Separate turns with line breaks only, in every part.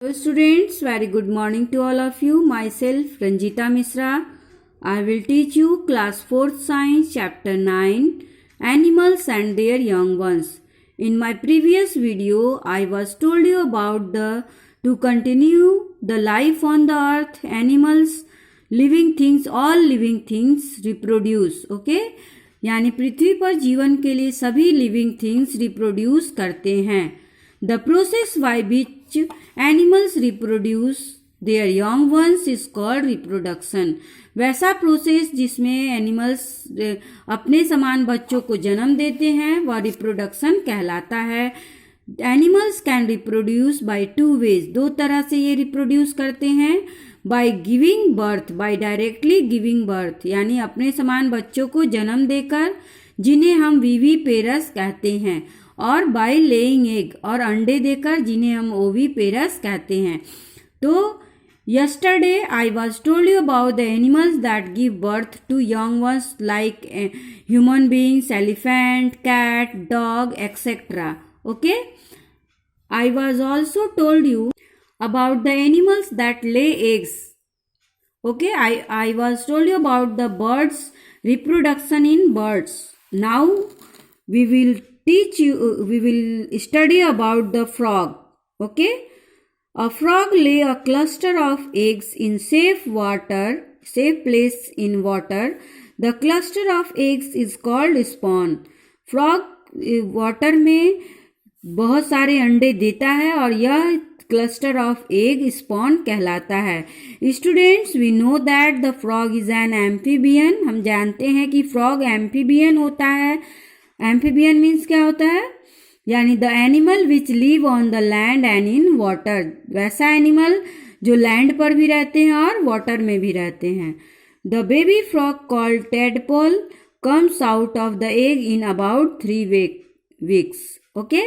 Hello students, very good morning to all of you. Myself Ranjita Misra. I will teach you class 4th science chapter 9 animals and their young ones. In my previous video I was told you about to continue the life on the earth, animals, living things, all living things reproduce. Okay, यानी पृथ्वी पर जीवन के लिए सभी living things reproduce करते हैं. The process by which animals reproduce their young ones is called reproduction. वैसा process जिसमें एनिमल्स अपने समान बच्चों को जन्म देते हैं वह रिप्रोडक्शन कहलाता है. Animals can reproduce by two ways. दो तरह से ये रिप्रोड्यूस करते हैं. By giving birth, by directly giving birth, यानी अपने समान बच्चों को जन्म देकर, जिन्हें हम वीवी पेरस कहते हैं, और बाय लेइंग एग, और अंडे देकर, जिन्हें हम ओवी पेरस कहते हैं. तो yesterday I was told you about the animals that give birth to young ones like human beings, elephant, cat, dog, etc. Okay, I was also told you about the animals that lay eggs. Okay, I was told you about the birds, reproduction in birds. Now we will study about the frog. Okay, a frog lay a cluster of eggs in safe place in water. The cluster of eggs is called spawn. Frog water में बहुत सारे अंडे देता है और यह cluster of egg spawn कहलाता है. Students, we know that the frog is an amphibian. हम जानते हैं कि फ्रॉग एम्फीबियन होता है. एम्फीबियन मीन्स क्या होता है? यानी the animal which live on the land and in water. वैसा एनिमल जो लैंड पर भी रहते हैं और वाटर में भी रहते हैं. The baby frog called tadpole comes out of the egg in about 3 weeks. Okay,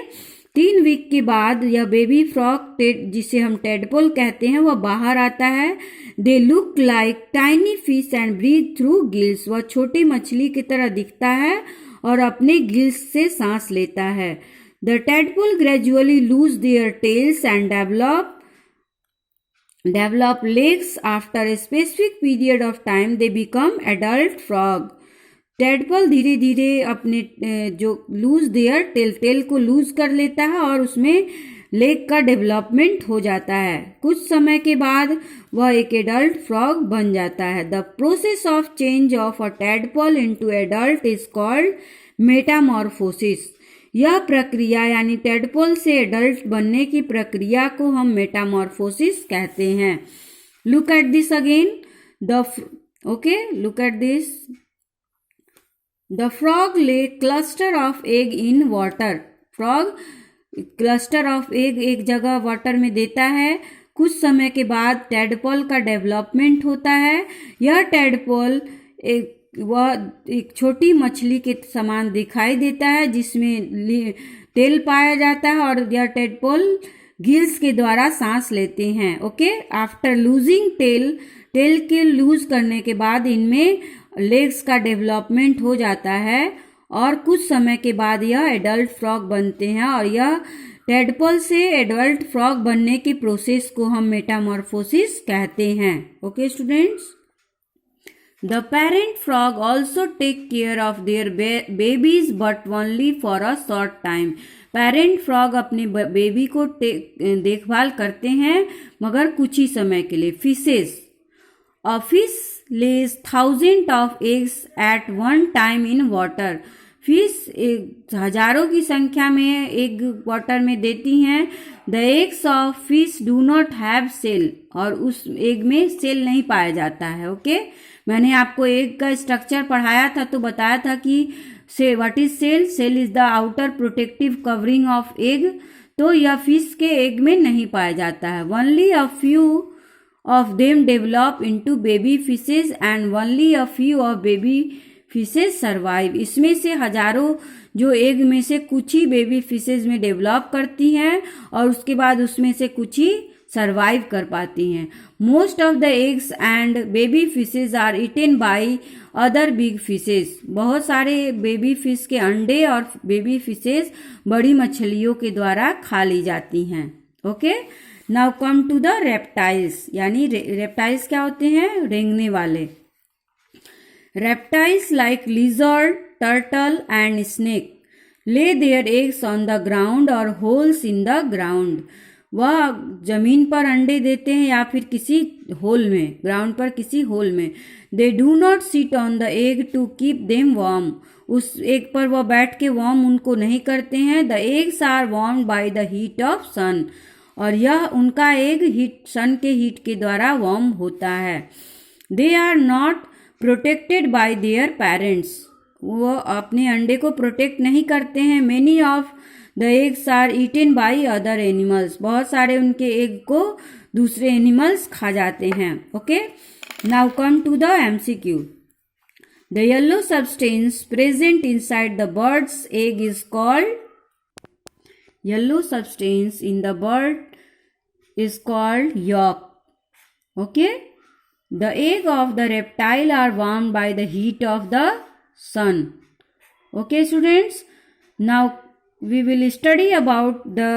3 week के बाद यह बेबी फ्रॉग, जिसे हम टेडपोल कहते हैं, वह बाहर आता है. They look like tiny fish and breathe through gills. वह छोटी मछली की तरह दिखता है और अपने गिल्स से सांस लेता है. The tadpole gradually lose their tails and develop legs. After a specific period of time, they become adult frog. टेडपल धीरे धीरे अपने जो लूज देयर टेल को लूज कर लेता है और उसमें लेग का डेवलपमेंट हो जाता है. कुछ समय के बाद वह एक एडल्ट फ्रॉग बन जाता है. The process of change of a tadpole into adult is called metamorphosis. यह प्रक्रिया यानी टेडपोल से एडल्ट बनने की प्रक्रिया को हम मेटामॉर्फोसिस कहते हैं. Look at this again. Look at this. The frog lay cluster of egg in water. Frog cluster of egg एक जगह वाटर में देता है. कुछ समय के बाद टेडपोल का डेवलपमेंट होता है. यह टेडपोल वह एक छोटी मछली के समान दिखाई देता है जिसमें टेल पाया जाता है और यह टेडपोल गिल्स के द्वारा सांस लेते हैं. ओके, आफ्टर लूजिंग टेल के लूज करने के बाद इनमें लेग्स का डेवलपमेंट हो जाता है और कुछ समय के बाद यह एडल्ट फ्रॉग बनते हैं. और यह टेडपोल से एडल्ट फ्रॉग बनने की प्रोसेस को हम मेटामॉर्फोसिस कहते हैं. Okay students, the parent frog also take care of their babies but only for a short time. Parent frog अपने बेबी को देखभाल करते हैं मगर कुछ ही समय के लिए. Fishes. A fish lays thousands of eggs at one time in water. Fish हजारों की संख्या में एग वाटर में देती हैं. The eggs of fish do not have shell. और उस एग में सेल नहीं पाया जाता है. ओके, मैंने आपको एग का स्ट्रक्चर पढ़ाया था तो बताया था कि what is shell. Shell is the outer protective covering of egg. तो यह फिश के एग में नहीं पाया जाता है. Only a few of them develop into baby fishes and only a few of baby fishes survive. इसमें से हजारों जो एग में से कुछ ही बेबी फिशेज में डेवलप करती हैं और उसके बाद उसमें से कुछ ही सर्वाइव कर पाती हैं. Most of the eggs and baby fishes are eaten by other big fishes. बहुत सारे बेबी फिश के अंडे और बेबी फिशेज बड़ी मछलियों के द्वारा खा ली जाती हैं. Okay, now come to the reptiles, यानी रेप्टाइल्स क्या होते हैं? रेंगने वाले। Reptiles like lizard, turtle and snake lay their eggs on the ground or holes in the ground. वह जमीन पर अंडे देते हैं या फिर किसी होल में, ग्राउंड पर किसी होल में। They do not sit on the egg to keep them warm. उस एग पर वह बैठ के वार्म उनको नहीं करते हैं। The eggs are warmed by the heat of sun. और यह उनका एग सन के हीट के द्वारा वार्म होता है। They are not protected by their parents, वो अपने अंडे को प्रोटेक्ट नहीं करते हैं। Many of the eggs are eaten by other animals, बहुत सारे उनके एग को दूसरे एनिमल्स खा जाते हैं। Okay, now come to the MCQ. The yellow substance present inside the bird's egg is called, yellow substance in the bird is called yolk. Okay, the egg of the reptile are warmed by the heat of the sun. Okay students, now we will study about the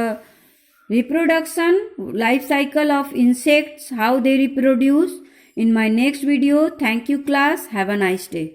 reproduction life cycle of insects, how they reproduce in my next video. Thank you class, have a nice day.